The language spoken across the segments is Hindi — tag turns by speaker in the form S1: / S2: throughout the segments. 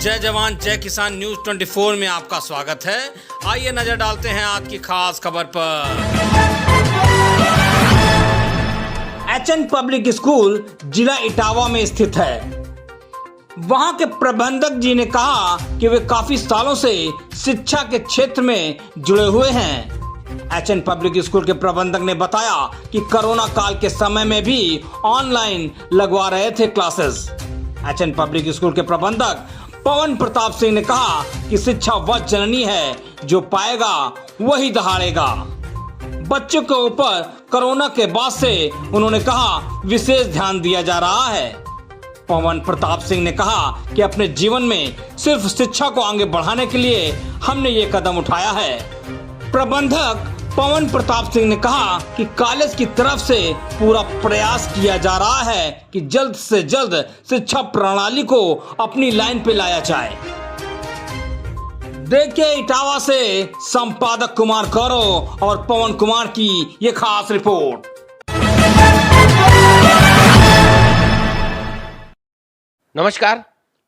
S1: जय जवान जय किसान न्यूज 24 में आपका स्वागत है। आइए नजर डालते हैं आज की खास खबर पर। एचएन पब्लिक स्कूल जिला इटावा में स्थित है। वहां के प्रबंधक जी ने कहा कि वे काफी सालों से शिक्षा के क्षेत्र में जुड़े हुए हैं। एचएन पब्लिक स्कूल के प्रबंधक ने बताया कि कोरोना काल के समय में भी ऑनलाइन लगवा रहे थे क्लासेस। एचएन पब्लिक स्कूल के प्रबंधक पवन प्रताप सिंह ने कहा कि शिक्षा वह जननी है, जो पाएगा वही दहाड़ेगा। बच्चों के ऊपर कोरोना के बाद से उन्होंने कहा विशेष ध्यान दिया जा रहा है। पवन प्रताप सिंह ने कहा कि अपने जीवन में सिर्फ शिक्षा को आगे बढ़ाने के लिए हमने ये कदम उठाया है। प्रबंधक पवन प्रताप सिंह ने कहा कि कॉलेज की तरफ से पूरा प्रयास किया जा रहा है कि जल्द से जल्द शिक्षा प्रणाली को अपनी लाइन पे लाया जाए। देखिए इटावा से संपादक कुमार गौरव और पवन कुमार की ये खास रिपोर्ट।
S2: नमस्कार,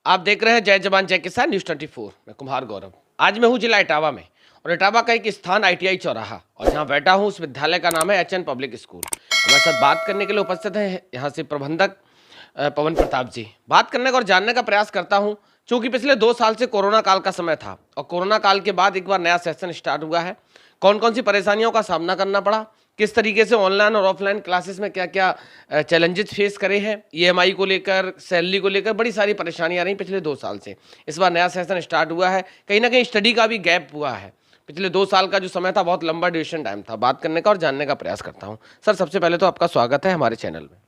S2: आप देख रहे हैं जय जवान जय किसान न्यूज 24। मैं कुमार गौरव। आज मैं हूं जिला इटावा में और इटावा का एक स्थान ITI चौराहा, और जहां बैठा हूं उस विद्यालय का नाम है एचएन पब्लिक स्कूल। हमारे साथ बात करने के लिए उपस्थित हैं यहां से प्रबंधक पवन प्रताप जी। बात करने का और जानने का प्रयास करता हूं, चूंकि पिछले 2 साल से कोरोना काल का समय था और कोरोना काल के बाद एक बार नया सेशन स्टार्ट हुआ है। कौन कौन सी परेशानियों का सामना करना पड़ा, किस तरीके से ऑनलाइन और ऑफलाइन क्लासेस में क्या क्या चैलेंजेस फेस करे हैं, EMI को लेकर, सैलरी को लेकर बड़ी सारी परेशानियां आ रही पिछले 2 साल से। इस बार नया सेशन स्टार्ट हुआ है, कहीं ना कहीं स्टडी का भी गैप हुआ है। पिछले 2 साल का जो समय था बहुत लंबा ड्यूरेशन टाइम था। बात करने का और जानने का प्रयास करता हूँ। सर, सबसे पहले तो आपका स्वागत है हमारे चैनल में।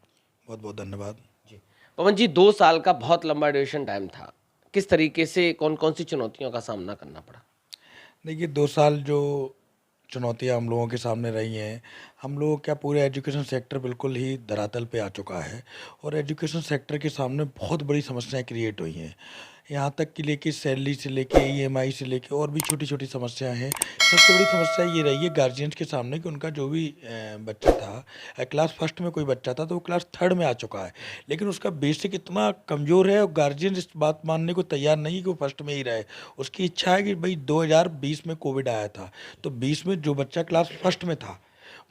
S3: बहुत बहुत धन्यवाद
S2: जी पवन जी, 2 साल का बहुत लंबा ड्यूरेशन टाइम था, किस तरीके से कौन कौन सी चुनौतियों का सामना करना पड़ा?
S3: देखिए, 2 साल जो चुनौतियां हम लोगों के सामने रही हैं, हम लोगों क्या पूरे एजुकेशन सेक्टर बिल्कुल ही धरातल पे आ चुका है और एजुकेशन सेक्टर के सामने बहुत बड़ी समस्याएं क्रिएट हुई हैं। यहाँ तक कि लेके सैलरी से लेके EMI से लेके और भी छोटी छोटी समस्याएं हैं। सबसे बड़ी समस्या ये रही है गार्जियंस के सामने कि उनका जो भी बच्चा था, क्लास फर्स्ट में कोई बच्चा था तो वो क्लास थर्ड में आ चुका है, लेकिन उसका बेसिक इतना कमज़ोर है और गार्जियन इस बात मानने को तैयार नहीं कि वो फर्स्ट में ही रहे। उसकी इच्छा है कि भाई 2020 में कोविड आया था, तो 20 में जो बच्चा क्लास फर्स्ट में था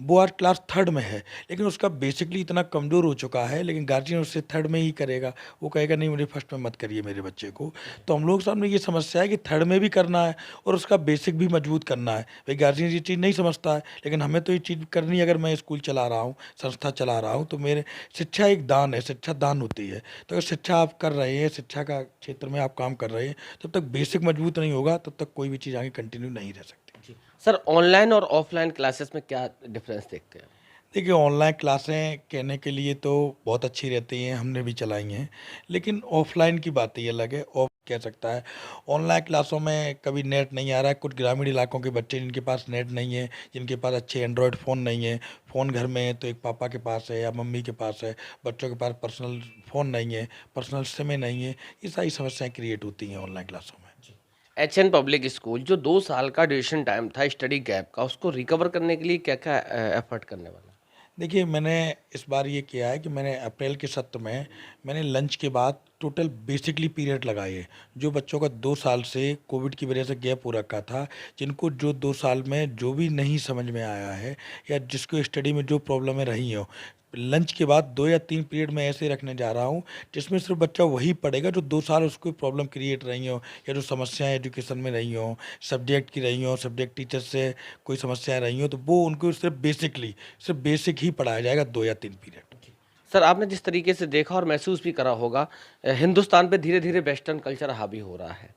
S3: वो आज क्लास थर्ड में है, लेकिन उसका बेसिकली इतना कमज़ोर हो चुका है, लेकिन गार्जियन उससे थर्ड में ही करेगा। वो कहेगा नहीं, मुझे फर्स्ट में मत करिए मेरे बच्चे को। तो हम लोग सामने ये समस्या है कि थर्ड में भी करना है और उसका बेसिक भी मजबूत करना है। भाई गार्जियन ये चीज़ नहीं समझता है, लेकिन हमें तो ये चीज़ करनी है। अगर मैं स्कूल चला रहा हूँ, संस्था चला रहा हूँ, तो मेरे शिक्षा एक दान है, शिक्षा दान होती है। तो अगर शिक्षा आप कर रहे हैं, शिक्षा का क्षेत्र में आप काम कर रहे हैं, तब तक बेसिक मजबूत नहीं होगा, तब तक कोई भी चीज़ आगे कंटिन्यू नहीं रह सकती।
S2: सर, ऑनलाइन और ऑफलाइन क्लासेस में क्या डिफरेंस देखते हैं?
S3: देखिए, ऑनलाइन क्लासें कहने के लिए तो बहुत अच्छी रहती हैं, हमने भी चलाई हैं, लेकिन ऑफलाइन की बात ही अलग है। ऑफ कह सकता है, ऑनलाइन क्लासों में कभी नेट नहीं आ रहा है। कुछ ग्रामीण इलाकों के बच्चे जिनके पास नेट नहीं है, जिनके पास अच्छे एंड्रॉयड फ़ोन नहीं है, फ़ोन घर में है तो एक पापा के पास है या मम्मी के पास है, बच्चों के पास पर्सनल फ़ोन नहीं है, पर्सनल सिम नहीं है, ये सारी समस्याएँ क्रिएट होती हैं ऑनलाइन क्लासों में।
S2: एचएन पब्लिक स्कूल जो 2 साल का ड्यूरेशन टाइम था स्टडी गैप का, उसको रिकवर करने के लिए क्या क्या एफर्ट करने वाला?
S3: देखिए, मैंने इस बार ये किया है कि मैंने अप्रैल के सत्र में मैंने लंच के बाद टोटल बेसिकली पीरियड लगाए हैं। जो बच्चों का 2 साल से कोविड की वजह से गैप हो रखा था, जिनको जो 2 साल में जो भी नहीं समझ में आया है या जिसको स्टडी में जो प्रॉब्लमें रही हों, लंच के बाद 2 या 3 पीरियड में ऐसे रखने जा रहा हूँ जिसमें सिर्फ बच्चा वही पढ़ेगा जो 2 साल उसको प्रॉब्लम क्रिएट रही हो या जो समस्याएं एजुकेशन में रही हों, सब्जेक्ट की रही हों, सब्जेक्ट टीचर से कोई समस्याएं रही हों, तो वो उनको सिर्फ बेसिक ही पढ़ाया जाएगा 2 या 3 पीरियड।
S2: सर, आपने जिस तरीके से देखा और महसूस भी करा होगा, हिंदुस्तान पे धीरे धीरे वेस्टर्न कल्चर हावी हो रहा है।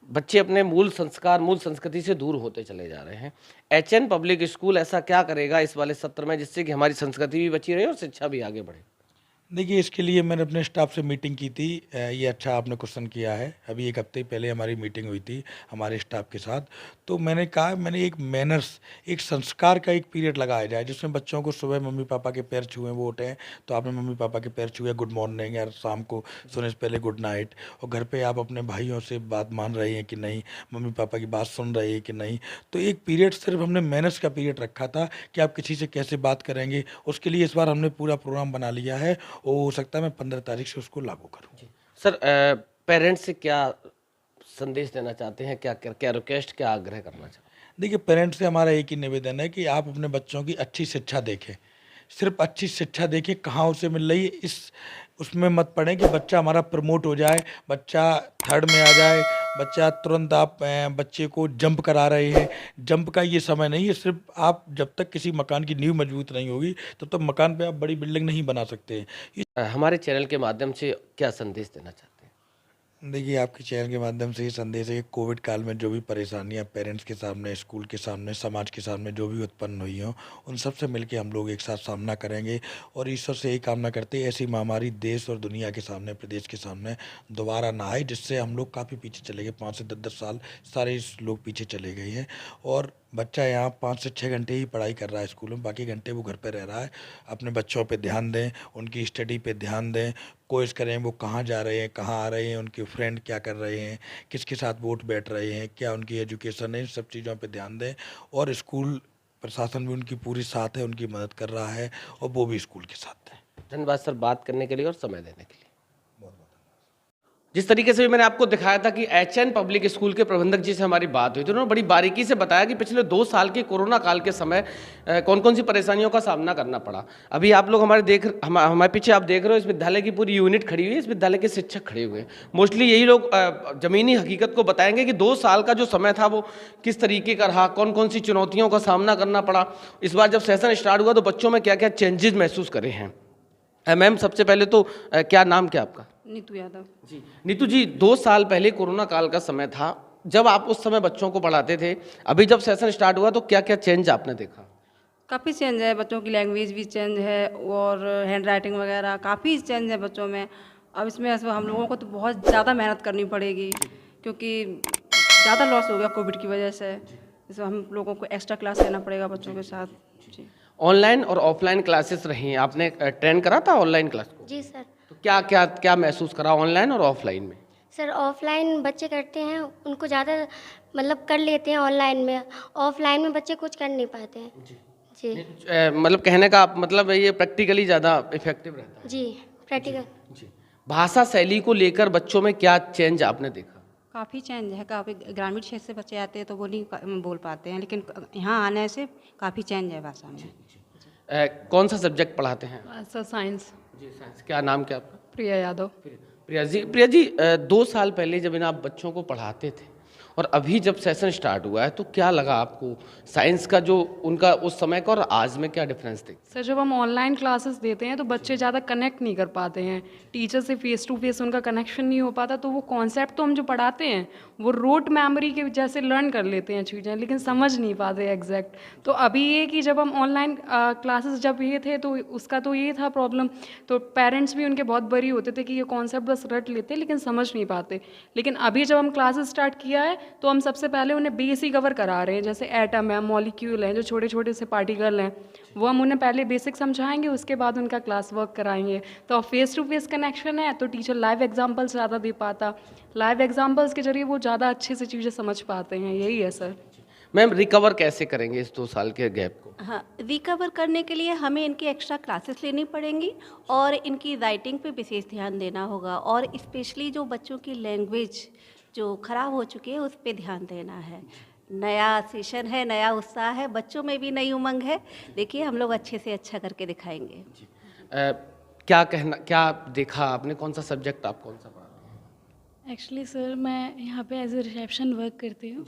S2: बच्चे अपने मूल संस्कार, मूल संस्कृति से दूर होते चले जा रहे हैं। एचएन पब्लिक स्कूल ऐसा क्या करेगा इस वाले सत्र में जिससे कि हमारी संस्कृति भी बची रहे और शिक्षा भी आगे बढ़े?
S3: देखिए, इसके लिए मैंने अपने स्टाफ से मीटिंग की थी। ये अच्छा आपने क्वेश्चन किया है। अभी 1 हफ्ते पहले हमारी मीटिंग हुई थी हमारे स्टाफ के साथ। तो मैंने कहा, मैंने एक मैनर्स, एक संस्कार का एक पीरियड लगाया जाए जिसमें बच्चों को सुबह मम्मी पापा के पैर छुएं, वो उठें तो आपने मम्मी पापा के पैर छुए, गुड मॉर्निंग, या शाम को सोने से पहले गुड नाइट। और घर पे आप अपने भाइयों से बात मान रहे हैं कि नहीं, मम्मी पापा की बात सुन रहे हैं कि नहीं। तो एक पीरियड सिर्फ हमने मैनर्स का पीरियड रखा था कि आप किसी से कैसे बात करेंगे। उसके लिए इस बार हमने पूरा प्रोग्राम बना लिया है और हो सकता है मैं 15 तारीख से उसको लागू करूँ।
S2: सर, पेरेंट्स से क्या संदेश देना चाहते हैं, क्या क्या, क्या रिक्वेस्ट, क्या आग्रह करना चाहते हैं?
S3: देखिए, पेरेंट्स से हमारा एक ही निवेदन है कि आप अपने बच्चों की अच्छी शिक्षा देखें। सिर्फ अच्छी शिक्षा देखें, कहाँ उसे मिल रही है इस उसमें मत पड़ें कि बच्चा हमारा प्रमोट हो जाए, बच्चा थर्ड में आ जाए, बच्चा तुरंत आप बच्चे को जंप करा रहे हैं। जंप का ये समय नहीं है। सिर्फ आप जब तक किसी मकान की नींव मजबूत नहीं होगी तब तक मकान पे आप बड़ी बिल्डिंग नहीं बना सकते हैं।
S2: हमारे चैनल के माध्यम से क्या संदेश देना चाहते हैं?
S3: देखिए, आपके चैनल के माध्यम से ये संदेश है कि कोविड काल में जो भी परेशानियां पेरेंट्स के सामने, स्कूल के सामने, समाज के सामने जो भी उत्पन्न हुई हों, उन सब से मिलकर हम लोग एक साथ सामना करेंगे और ईश्वर से यही कामना करते हैं ऐसी महामारी देश और दुनिया के सामने, प्रदेश के सामने दोबारा ना आए, जिससे हम लोग काफ़ी पीछे चले गए। 5 से 10 साल सारे लोग पीछे चले गए हैं और बच्चा यहाँ 5 से 6 घंटे ही पढ़ाई कर रहा है स्कूल में, बाकी घंटे वो घर पे रह रहा है। अपने बच्चों पे ध्यान दें, उनकी स्टडी पे ध्यान दें, कोशिश करें वो कहाँ जा रहे हैं, कहाँ आ रहे हैं, उनके फ्रेंड क्या कर रहे हैं, किसके साथ वोट बैठ रहे हैं, क्या उनकी एजुकेशन है, इन सब चीज़ों पे ध्यान दें। और स्कूल प्रशासन भी उनकी पूरी साथ है, उनकी मदद कर रहा है और वो भी स्कूल के साथ है।
S2: धन्यवाद सर, बात करने के लिए और समय देने के लिए। जिस तरीके से भी मैंने आपको दिखाया था कि एचएन पब्लिक स्कूल के प्रबंधक जी से हमारी बात हुई थी, उन्होंने बड़ी बारीकी से बताया कि पिछले 2 साल के कोरोना काल के समय कौन कौन सी परेशानियों का सामना करना पड़ा। अभी आप लोग हमारे पीछे आप देख रहे हो, इस विद्यालय की पूरी यूनिट खड़ी हुई है, इस विद्यालय के शिक्षक खड़े हुए हैं। मोस्टली यही लोग ज़मीनी हकीकत को बताएंगे कि 2 साल का जो समय था वो किस तरीके का रहा, कौन कौन सी चुनौतियों का सामना करना पड़ा। इस बार जब सेशन स्टार्ट हुआ तो बच्चों में क्या क्या चेंजेस महसूस करे हैं। मैम, सबसे पहले तो क्या नाम क्या आपका?
S4: नीतू यादव।
S2: जी नीतू जी, 2 साल पहले कोरोना काल का समय था, जब आप उस समय बच्चों को पढ़ाते थे, अभी जब सेशन स्टार्ट हुआ तो क्या क्या चेंज आपने देखा?
S4: काफ़ी चेंज है, बच्चों की लैंग्वेज भी चेंज है और हैंड राइटिंग वगैरह काफ़ी चेंज है बच्चों में। अब इसमें हम लोगों को तो बहुत ज़्यादा मेहनत करनी पड़ेगी क्योंकि ज़्यादा लॉस हो गया कोविड की वजह से। इसमें हम लोगों को एक्स्ट्रा क्लास लेना पड़ेगा बच्चों के साथ। जी,
S2: ऑनलाइन और ऑफलाइन क्लासेस रही हैं, आपने ट्रेन करा था ऑनलाइन क्लास को?
S5: जी सर।
S2: तो क्या क्या क्या महसूस करा ऑनलाइन और ऑफलाइन में?
S5: सर, ऑफलाइन बच्चे करते हैं, उनको ज़्यादा मतलब कर लेते हैं ऑनलाइन में, ऑफलाइन में बच्चे कुछ कर नहीं पाते हैं। जी
S2: मतलब कहने का मतलब ये प्रैक्टिकली ज़्यादा इफेक्टिव रहता है?
S5: जी, प्रैक्टिकल।
S2: जी। भाषा शैली को लेकर बच्चों में क्या चेंज आपने देखा?
S4: काफ़ी चेंज है। काफ़ी ग्रामीण क्षेत्र से बच्चे आते हैं तो वो नहीं बोल पाते हैं, लेकिन यहाँ आने से काफ़ी चेंज है भाषा में।
S2: कौन सा सब्जेक्ट पढ़ाते हैं?
S6: Sir science.
S2: जी, साइंस। क्या नाम क्या आपका?
S6: प्रिया यादव।
S2: प्रिया जी, 2 साल पहले जब आप बच्चों को पढ़ाते थे और अभी जब सेशन स्टार्ट हुआ है तो क्या लगा आपको, साइंस का जो उनका उस समय का और आज में क्या डिफरेंस देखते?
S6: सर, जब हम ऑनलाइन क्लासेस देते हैं तो बच्चे ज़्यादा कनेक्ट नहीं कर पाते हैं, टीचर से फेस टू फेस उनका कनेक्शन नहीं हो पाता, तो वो कॉन्सेप्ट तो हम जो पढ़ाते हैं वो रोट मेमोरी के जैसे लर्न कर लेते हैं चीज़ें, लेकिन समझ नहीं पाते एग्जैक्ट। तो अभी ये कि जब हम ऑनलाइन क्लासेस जब ये थे तो उसका तो ये था प्रॉब्लम, तो पेरेंट्स भी उनके बहुत बरी होते थे कि ये कॉन्सेप्ट बस रट लेते लेकिन समझ नहीं पाते। लेकिन अभी जब हम क्लासेस स्टार्ट किया है तो हम सबसे पहले उन्हें बेस ही कवर करा रहे हैं, जैसे एटम है, मॉलिक्यूल हैं, जो छोटे छोटे से पार्टिकल हैं, वो हम उन्हें पहले बेसिक समझाएंगे, उसके बाद उनका क्लास वर्क कराएंगे। तो फेस टू फेस कनेक्शन है तो टीचर लाइव एग्जांपल्स ज़्यादा दे पाता, लाइव एग्जांपल्स के जरिए वो ज़्यादा अच्छे से चीज़ें समझ पाते हैं। यही है सर।
S2: मैम, रिकवर कैसे करेंगे इस 2 साल के गैप को?
S7: हाँ, रिकवर करने के लिए हमें इनकी एक्स्ट्रा क्लासेस लेनी पड़ेंगी और इनकी राइटिंग पे विशेष ध्यान देना होगा और स्पेशली जो बच्चों की लैंग्वेज जो ख़राब हो चुकी है उस पर ध्यान देना है। नया सेशन है, नया उत्साह है, बच्चों में भी नई उमंग है। देखिए, हम लोग अच्छे से अच्छा करके दिखाएंगे।
S2: क्या देखा आपने, कौन सा सब्जेक्ट आप कौन सा पढ़ाते हैं?
S8: एक्चुअली सर, मैं यहाँ पे एज ए रिसेप्शन वर्क करती हूँ।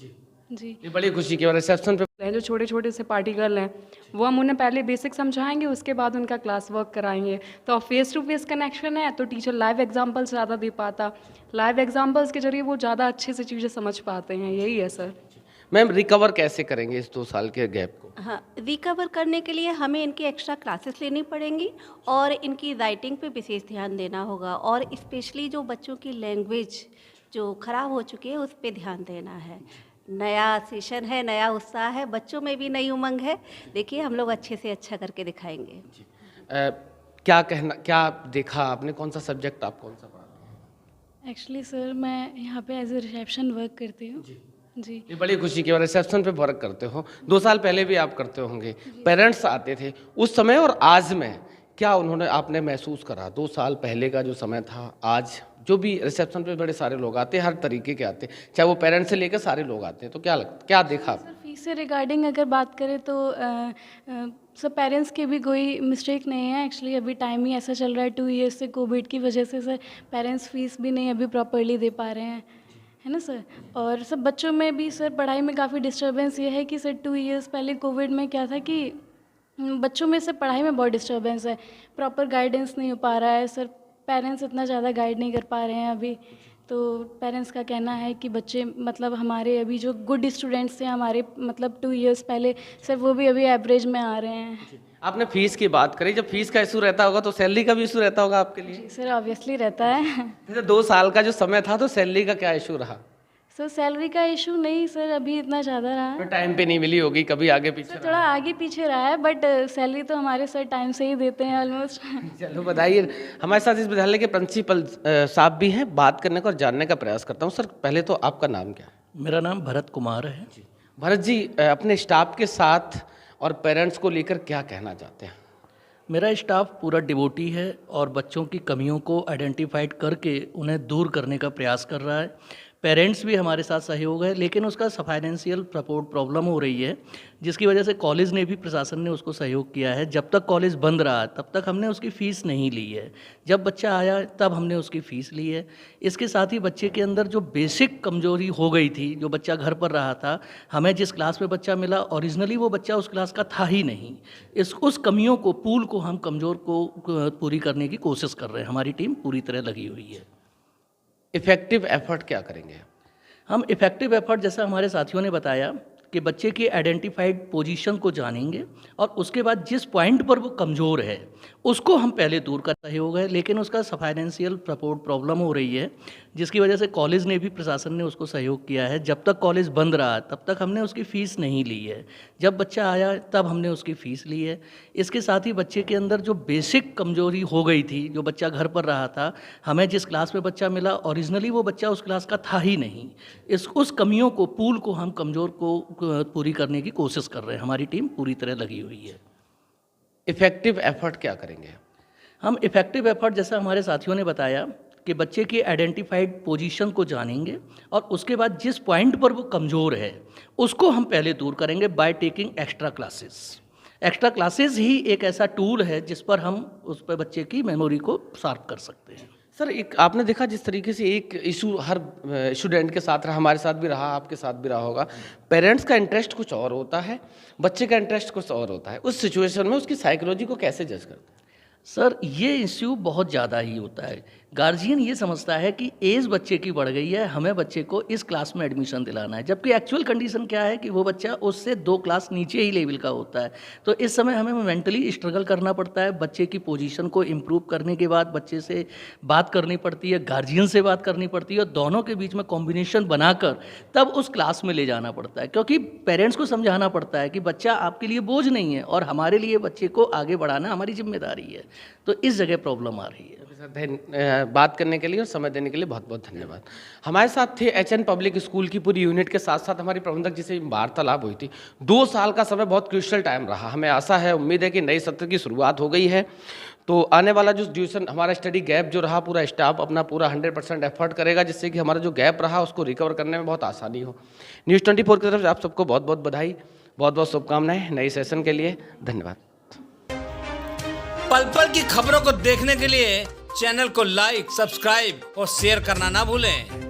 S8: जी,
S2: ये बड़ी खुशी की बात है। रिसेप्शन पे
S6: जो छोटे छोटे से पार्टिकल हैं वो हम उन्हें पहले बेसिक समझाएंगे, उसके बाद उनका क्लास वर्क कराएंगे। तो फेस टू फेस कनेक्शन है तो टीचर लाइव एग्जांपल्स ज़्यादा दे पाता, लाइव एग्जांपल्स के जरिए वो ज़्यादा अच्छे से चीज़ें समझ पाते हैं। यही है सर।
S2: मैम, रिकवर कैसे करेंगे इस 2 साल के गैप को?
S7: हाँ, रिकवर करने के लिए हमें इनकी एक्स्ट्रा क्लासेस लेनी पड़ेंगी और इनकी राइटिंग पे विशेष ध्यान देना होगा और स्पेशली जो बच्चों की लैंग्वेज जो ख़राब हो चुकी है उस पर ध्यान देना है। नया सेशन है, नया उत्साह है, बच्चों में भी नई उमंग है। देखिए, हम लोग अच्छे से अच्छा करके दिखाएंगे।
S2: क्या देखा आपने, कौन सा सब्जेक्ट आप कौन सा पढ़ाते हैं?
S8: एक्चुअली सर, मैं यहाँ पे एज ए रिसेप्शन वर्क करती हूँ। जी,
S2: ये बड़ी खुशी की बात है। रिसेप्शन पे वर्क करते हो, 2 साल पहले भी आप करते होंगे, पेरेंट्स आते थे उस समय और आज में क्या उन्होंने आपने महसूस करा 2 साल पहले का जो समय था, आज जो भी रिसेप्शन पे बड़े सारे लोग आते हैं, हर तरीके के आते हैं, चाहे वो पेरेंट्स से लेकर सारे लोग आते हैं, तो क्या देखा आप?
S8: सर फीस से रिगार्डिंग अगर बात करें तो सर पेरेंट्स की भी कोई मिस्टेक नहीं है। एक्चुअली अभी टाइम ही ऐसा चल रहा है 2 ईयर्स से कोविड की वजह से सर पेरेंट्स फीस भी नहीं अभी प्रॉपरली दे पा रहे हैं, है ना सर। और सब बच्चों में भी सर पढ़ाई में काफ़ी डिस्टर्बेंस ये है कि सर 2 ईयर्स पहले कोविड में क्या था कि बच्चों में सर पढ़ाई में बहुत डिस्टर्बेंस है, प्रॉपर गाइडेंस नहीं हो पा रहा है सर, पेरेंट्स इतना ज़्यादा गाइड नहीं कर पा रहे हैं अभी। तो पेरेंट्स का कहना है कि बच्चे मतलब हमारे अभी जो गुड स्टूडेंट्स थे हमारे मतलब 2 ईयर्स पहले सर वो भी अभी एवरेज में आ रहे हैं।
S2: आपने फीस की बात करी, जब फीस का इशू रहता होगा तो सैलरी का भी इशू रहता होगा आपके लिए?
S8: सर ऑब्वियसली रहता है।
S2: जैसे 2 साल का जो समय था तो सैलरी का क्या इशू रहा?
S8: सर सैलरी का इशू नहीं सर अभी इतना ज़्यादा रहा है,
S2: तो टाइम पे नहीं मिली होगी, कभी आगे पीछे
S8: सर थोड़ा आगे पीछे रहा है, बट सैलरी तो हमारे सर टाइम से ही देते हैं ऑलमोस्ट।
S2: चलो बताइए। हमारे साथ इस विद्यालय के प्रिंसिपल साहब भी हैं, बात करने का और जानने का प्रयास करता हूँ। सर पहले तो आपका नाम क्या है?
S9: मेरा नाम भरत कुमार है।
S2: भरत जी, अपने स्टाफ के साथ और पेरेंट्स को लेकर क्या कहना चाहते हैं?
S9: मेरा स्टाफ पूरा डिवोटी है और बच्चों की कमियों को आइडेंटिफाइड करके उन्हें दूर करने का प्रयास कर रहा है। पेरेंट्स भी हमारे साथ सहयोग है, लेकिन उसका फाइनेंशियल सपोर्ट प्रॉब्लम हो रही है, जिसकी वजह से कॉलेज ने भी, प्रशासन ने उसको सहयोग किया है। जब तक कॉलेज बंद रहा तब तक हमने उसकी फ़ीस नहीं ली है, जब बच्चा आया तब हमने उसकी फ़ीस ली है। इसके साथ ही बच्चे के अंदर जो बेसिक कमजोरी हो गई थी, जो बच्चा घर पर रहा था, हमें जिस क्लास में बच्चा मिला ओरिजिनली वो बच्चा उस क्लास का था ही नहीं। उस कमियों को, पूल को हम कमज़ोर को पूरी करने की कोशिश कर रहे हैं। हमारी टीम पूरी तरह लगी हुई है।
S2: इफेक्टिव एफर्ट क्या करेंगे?
S9: हम इफ़ेक्टिव एफर्ट, जैसा हमारे साथियों ने बताया, कि बच्चे की आइडेंटिफाइड पोजीशन को जानेंगे और उसके बाद जिस पॉइंट पर वो कमज़ोर है उसको हम पहले दूर कर सहयोग है, लेकिन उसका फाइनेंशियल सपोर्ट प्रॉब्लम हो रही है, जिसकी वजह से कॉलेज ने भी, प्रशासन ने उसको सहयोग किया है। जब तक कॉलेज बंद रहा तब तक हमने उसकी फ़ीस नहीं ली है, जब बच्चा आया तब हमने उसकी फ़ीस ली है। इसके साथ ही बच्चे के अंदर जो बेसिक कमजोरी हो गई थी, जो बच्चा घर पर रहा था, हमें जिस क्लास में बच्चा मिला ओरिजिनली वो बच्चा उस क्लास का था ही नहीं। उस कमियों को, पूल को हम कमज़ोर को पूरी करने की कोशिश कर रहे हैं। हमारी टीम पूरी तरह लगी हुई है।
S2: इफेक्टिव एफर्ट क्या करेंगे?
S9: हम इफ़ेक्टिव एफर्ट, जैसा हमारे साथियों ने बताया, कि बच्चे की आइडेंटिफाइड पोजीशन को जानेंगे और उसके बाद जिस पॉइंट पर वो कमज़ोर है उसको हम पहले दूर करेंगे by taking extra classes. Extra classes ही एक ऐसा टूल है जिस पर हम उस पर बच्चे की मेमोरी को शार्प कर सकते हैं।
S2: सर, एक आपने देखा जिस तरीके से एक इशू हर स्टूडेंट के साथ रहा, हमारे साथ भी रहा, आपके साथ भी रहा होगा, पेरेंट्स का इंटरेस्ट कुछ और होता है, बच्चे का इंटरेस्ट कुछ और होता है। उस सिचुएशन में उसकी साइकोलॉजी को कैसे जज करते हैं?
S9: सर, ये इश्यू बहुत ज़्यादा ही होता है। गार्जियन ये समझता है कि एज बच्चे की बढ़ गई है, हमें बच्चे को इस क्लास में एडमिशन दिलाना है, जबकि एक्चुअल कंडीशन क्या है कि वो बच्चा उससे 2 क्लास नीचे ही लेवल का होता है। तो इस समय हमें मेंटली स्ट्रगल करना पड़ता है। बच्चे की पोजीशन को इम्प्रूव करने के बाद बच्चे से बात करनी पड़ती है, गार्जियन से बात करनी पड़ती है, और दोनों के बीच में कॉम्बिनेशन बनाकर तब उस क्लास में ले जाना पड़ता है, क्योंकि पेरेंट्स को समझाना पड़ता है कि बच्चा आपके लिए बोझ नहीं है और हमारे लिए बच्चे को आगे बढ़ाना हमारी जिम्मेदारी है। तो इस जगह प्रॉब्लम आ रही है।
S2: बात करने के लिए और समय देने के लिए बहुत बहुत धन्यवाद। हमारे साथ थे एचएन पब्लिक स्कूल की पूरी यूनिट के साथ साथ हमारी प्रबंधक जी से वार्तालाप हुई थी। 2 साल का समय बहुत क्रूशियल टाइम रहा। हमें आशा है, उम्मीद है कि नए सत्र की शुरुआत हो गई है, तो आने वाला जो ड्यूरेशन, हमारा स्टडी गैप जो रहा, पूरा स्टाफ अपना पूरा 100% एफर्ट करेगा, जिससे कि हमारा जो गैप रहा उसको रिकवर करने में बहुत आसानी हो। न्यूज़ 24 की तरफ से आप सबको बहुत बहुत बधाई, बहुत बहुत शुभकामनाएं नए सेशन के लिए। धन्यवाद।
S1: पल पल की खबरों को देखने के लिए चैनल को लाइक, सब्सक्राइब और शेयर करना ना भूलें।